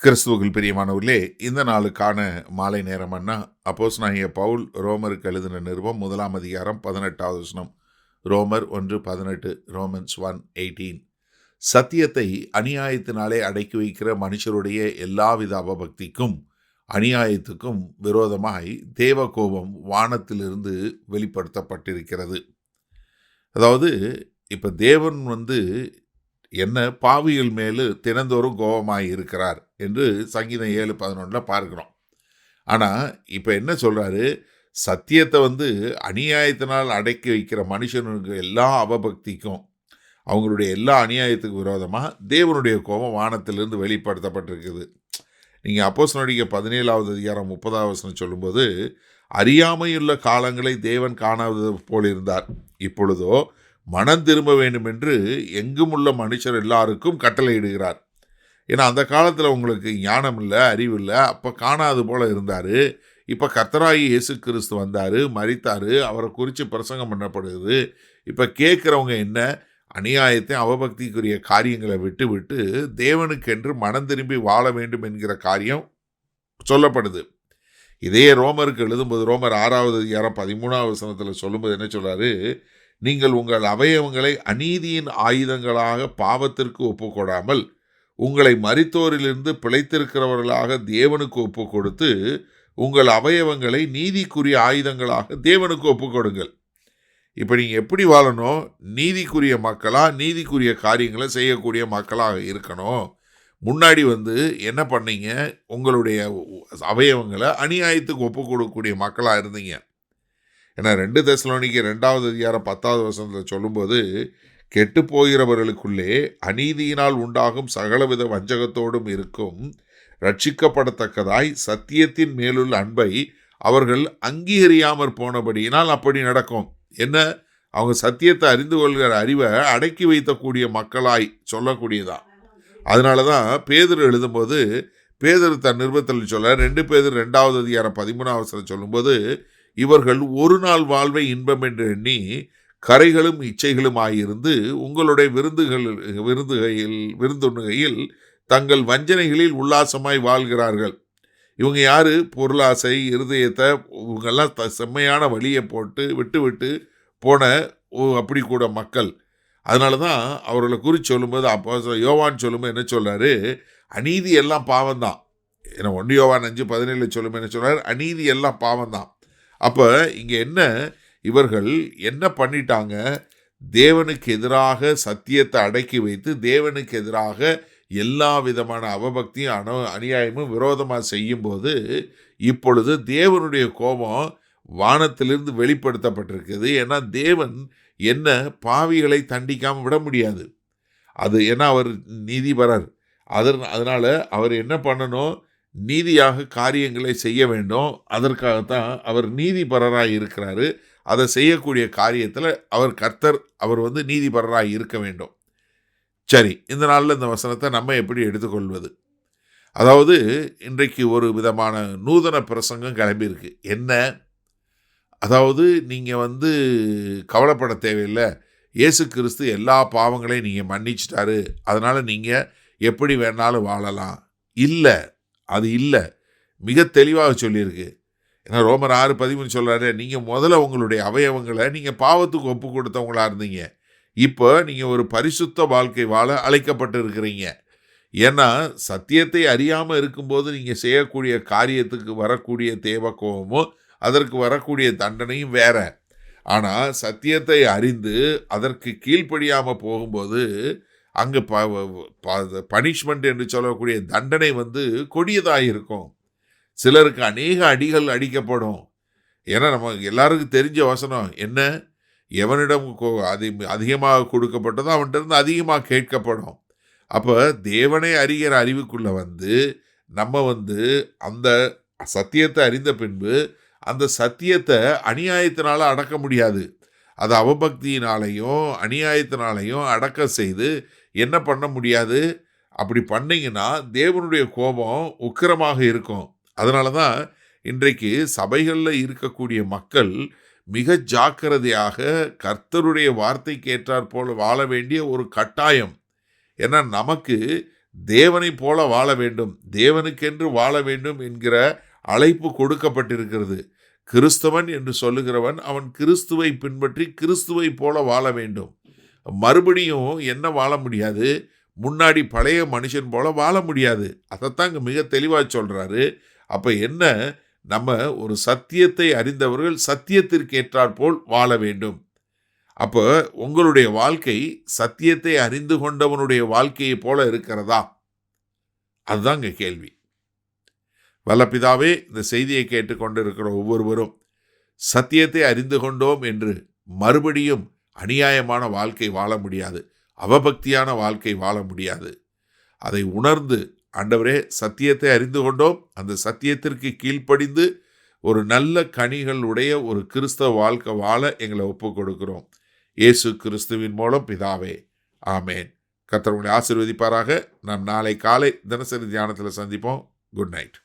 கிறிஸ்துவுக்குள் பிரியமானவர்களே, இந்த நாளுக்கான மாலை நேரம்னா அப்போஸ்தலனாகிய பவுல் ரோமருக்கு எழுதின நிருபம் 1 அதிகாரம் 18வது வசனம். ரோமர் 1:18, ரோமன்ஸ் 1:18. சத்தியத்தை அநியாயத்தினாலே அடக்கி வைக்கிற மனுஷருடைய எல்லாவித அவபக்திக்கும் அநியாயத்துக்கும் விரோதமாய் தேவ கோபம் வானத்திலிருந்து வெளிப்படுத்தப்பட்டிருக்கிறது. அதாவது இப்ப தேவன் என்ன பாவிகள் மேலு தினந்தோறும் கோபமாய் இருக்கிறார் என்று சங்கீதம் 7:11 பார்க்கிறோம். ஆனால் இப்போ என்ன சொல்கிறாரு, சத்தியத்தை அநியாயத்தினால் அடக்கி வைக்கிற மனுஷனுக்கு எல்லா அவபக்திக்கும் அவங்களுடைய எல்லா அநியாயத்துக்கு விரோதமாக தேவனுடைய கோபம் வானத்திலிருந்து வெளிப்படுத்தப்பட்டிருக்குது. நீங்கள் அப்போஸ்தலர் 17வது அதிகாரம் 30வது வசனம் சொல்லும்போது, அறியாமையுள்ள காலங்களை தேவன் காணாதது போல் இருந்தார், இப்பொழுதோ மனம் திரும்ப வேண்டும் என்று எங்கும் உள்ள மனுஷர் எல்லாருக்கும் கட்டளையிடுகிறார். ஏன்னா அந்த காலத்தில் உங்களுக்கு ஞானம் இல்லை, அறிவு இல்லை, அப்போ காணாது போல் இருந்தார். இப்போ கர்த்தராகி இயேசு கிறிஸ்து வந்தார், மரித்தார், அவரை குறித்து பிரசங்கம் பண்ணப்படுது. இப்போ கேட்குறவங்க என்ன, அநியாயத்தை அவபக்திக்குரிய காரியங்களை விட்டு விட்டு தேவனுக்கென்று மனம் திரும்பி வாழ வேண்டும் என்கிற காரியம் சொல்லப்படுது. இதே ரோமருக்கு எழுதும்போது ரோமர் 6வது அதிகாரம் 13வது வசனத்தில் சொல்லும்போது என்ன சொல்கிறாரு, நீங்கள் உங்கள் அவயவங்களை அநீதியின் ஆயுதங்களாக பாவத்திற்கு ஒப்புக்கொடாமல் உங்களை மரித்தோரிலிருந்து பிழைத்திருக்கிறவர்களாக தேவனுக்கு ஒப்பு கொடுத்து உங்கள் அவயவங்களை நீதிக்குரிய ஆயுதங்களாக தேவனுக்கு ஒப்பு கொடுங்கள். இப்போ நீங்கள் எப்படி வாழணும், நீதிக்குரிய மக்களாக நீதிக்குரிய காரியங்களை செய்யக்கூடிய மக்களாக இருக்கணும். முன்னாடி என்ன பண்ணீங்க, உங்களுடைய அவயவங்களை அநியாயத்துக்கு ஒப்பு கொடுக்கக்கூடிய மக்களாக இருந்தீங்க. ஏன்னா 2 தெசலோனிக்கர் 2வது அதிகாரம் 10வது வசனத்தில் சொல்லும்போது, கெட்டு போகிறவர்களுக்குள்ளே அநீதியினால் உண்டாகும் சகலவித வஞ்சகத்தோடும் இருக்கும் ரட்சிக்கப்படத்தக்கதாய் சத்தியத்தின் மேலுள்ள அன்பை அவர்கள் அங்கீகரியாமற் போனபடியினால் அப்படி நடக்கும். என்ன, அவங்க சத்தியத்தை அறிந்து கொள்கிற அறிவை அடக்கி வைக்கக்கூடிய மக்களாய் சொல்லக்கூடியதான். அதனால தான் பேதுரு எழுதும்போது, பேதுரு தன் நிருபத்தில் சொல்ல 2 பேதுரு 2வது அதிகாரம் 13வது வசனம் சொல்லும்போது, இவர்கள் ஒரு நாள் வாழ்வை இன்பம் என்று எண்ணி கரைகளும் இச்சைகளும் ஆயிருந்து உங்களுடைய விருந்துண்ணுகையில் தங்கள் வஞ்சனைகளில் உல்லாசமாய் வாழ்கிறார்கள். இவங்க யாரு, பொருளாசை இருதயத்தை இவங்கெல்லாம் செம்மையான வழியை போட்டு விட்டு போன அப்படி கூட மக்கள். அதனால தான் அவர்களை குறித்து சொல்லும்போது அப்போ யோவான் சொல்லும்போது என்ன சொல்கிறாரு, அநீதி எல்லாம் பாவம்தான். ஏன்னா 1 யோவான் 5:17 சொல்லும்போது என்ன சொல்கிறார், அநீதி எல்லாம் பாவம்தான். அப்போ இங்கே என்ன, இவர்கள் என்ன பண்ணிட்டாங்க, தேவனுக்கு எதிராக சத்தியத்தை அடக்கி வைத்து தேவனுக்கு எதிராக எல்லா விதமான அவபக்தியும் அநியாயமும் விரோதமாக செய்யும்போது இப்பொழுது தேவனுடைய கோபம் வானத்திலிருந்து வெளிப்படுத்தப்பட்டிருக்குது. ஏன்னா தேவன் என்ன பாவிகளை தண்டிக்காமல் விட முடியாது. அது ஏன்னா அவர் நீதிபரர். அதனால் அவர் என்ன பண்ணணும், நீதியாக காரியங்களை செய்ய வேண்டும். அதற்காகத்தான் அவர் நீதிபரராக இருக்கிறாரு. அதை செய்யக்கூடிய காரியத்தில் அவர் கர்த்தர், அவர் நீதிபரராக இருக்க வேண்டும். சரி, இந்த நாளில் இந்த வசனத்தை நம்ம எப்படி எடுத்துக்கொள்வது? அதாவது இன்றைக்கு ஒரு விதமான நூதன பிரசங்கம் கிளம்பியிருக்கு. என்ன, அதாவது நீங்கள் கவலைப்பட தேவையில்லை, இயேசு கிறிஸ்து எல்லா பாவங்களையும் நீங்கள் மன்னிச்சிட்டாரு, அதனால் நீங்கள் எப்படி வேணாலும் வாழலாம். இல்லை, அது இல்லை, மிக தெளிவாக சொல்லியிருக்கு. ஏன்னா ரோமர் 6:13 சொல்கிறாரு, நீங்கள் முதல்ல உங்களுடைய அவயவங்களை நீங்கள் பாவத்துக்கு ஒப்பு கொடுத்தவங்களா இருந்தீங்க, இப்போ நீங்கள் ஒரு பரிசுத்த வாழ்க்கை வாழ அழைக்கப்பட்டு இருக்கிறீங்க. ஏன்னா சத்தியத்தை அறியாமல் இருக்கும்போது நீங்கள் செய்யக்கூடிய காரியத்துக்கு வரக்கூடிய தேவ கோபமும் அதற்கு வரக்கூடிய தண்டனையும் வேற. ஆனால் சத்தியத்தை அறிந்து அதற்கு கீழ்ப்படியாமல் போகும்போது அங்கே பனிஷ்மெண்ட் என்று சொல்லக்கூடிய தண்டனை கொடியதாக இருக்கும். சிலருக்கு அநேக அடிகள் அடிக்கப்படும். ஏன்னா நம்ம எல்லாருக்கும் தெரிஞ்ச வசனம் என்ன, எவனிடம் அதிகமாக கொடுக்கப்பட்டதோ அவன்கிட்ட அதிகமாக கேட்கப்படும். அப்போ தேவனை அறிகிற அறிவுக்குள்ளே நம்ம அந்த சத்தியத்தை அறிந்த பின்பு அந்த சத்தியத்தை அநியாயத்தினால அடக்க முடியாது. அது அவபக்தியினாலையும் அநியாயத்தினாலையும் அடக்க செய்து என்ன பண்ண முடியாது. அப்படி பண்ணிங்கன்னா தேவனுடைய கோபம் உக்கிரமாக இருக்கும். அதனால தான் இன்றைக்கு சபைகளில் இருக்கக்கூடிய மக்கள் மிக ஜாக்கிரதையாக கர்த்தருடைய வார்த்தைக்கு ஏற்றாற் போல வாழ வேண்டிய ஒரு கட்டாயம். ஏன்னா நமக்கு தேவனைப் போல வாழ வேண்டும், தேவனுக்கென்று வாழ வேண்டும் என்கிற அழைப்பு கொடுக்கப்பட்டிருக்கிறது. கிறிஸ்தவன் என்று சொல்லுகிறவன் அவன் கிறிஸ்துவை பின்பற்றி கிறிஸ்துவை போல வாழ வேண்டும். மறுபடியும் என்ன வாழ முடியாது? முன்னாடி பழைய மனுஷன் போல வாழ முடியாது. அதைத்தான் இங்கே மிக தெளிவாக சொல்கிறாரு. அப்போ என்ன? நம்ம ஒரு சத்தியத்தை அறிந்தவர்கள் சத்தியத்திற்கு ஏற்றாற்போல் வாழ வேண்டும். அப்போ உங்களுடைய வாழ்க்கை சத்தியத்தை அறிந்து கொண்டவனுடைய வாழ்க்கையை போல இருக்கிறதா? அதுதான் இங்கே கேள்வி. வல்லபிதாவே, இந்த செய்தியை கேட்டுக்கொண்டிருக்கிற ஒவ்வொருவரும் சத்தியத்தை அறிந்து கொண்டோம் என்று மறுபடியும் அநியாயமான வாழ்க்கை வாழ முடியாது, அவபக்தியான வாழ்க்கை வாழ முடியாது. அதை உணர்ந்து, ஆண்டவரே சத்தியத்தை அறிந்து கொண்டோம், அந்த சத்தியத்திற்கு கீழ்ப்படிந்து ஒரு நல்ல கனிகளுடைய ஒரு கிறிஸ்தவ வாழ்க்கை வாழ எங்களை ஒப்புக் கொடுக்கிறோம். இயேசு கிறிஸ்துவின் மூலம் பிதாவே, ஆமேன். கர்த்தர் உங்களை ஆசீர்வதிப்பாராக. நாம் நாளை காலை தினசரி தியானத்தில் சந்திப்போம். Good night.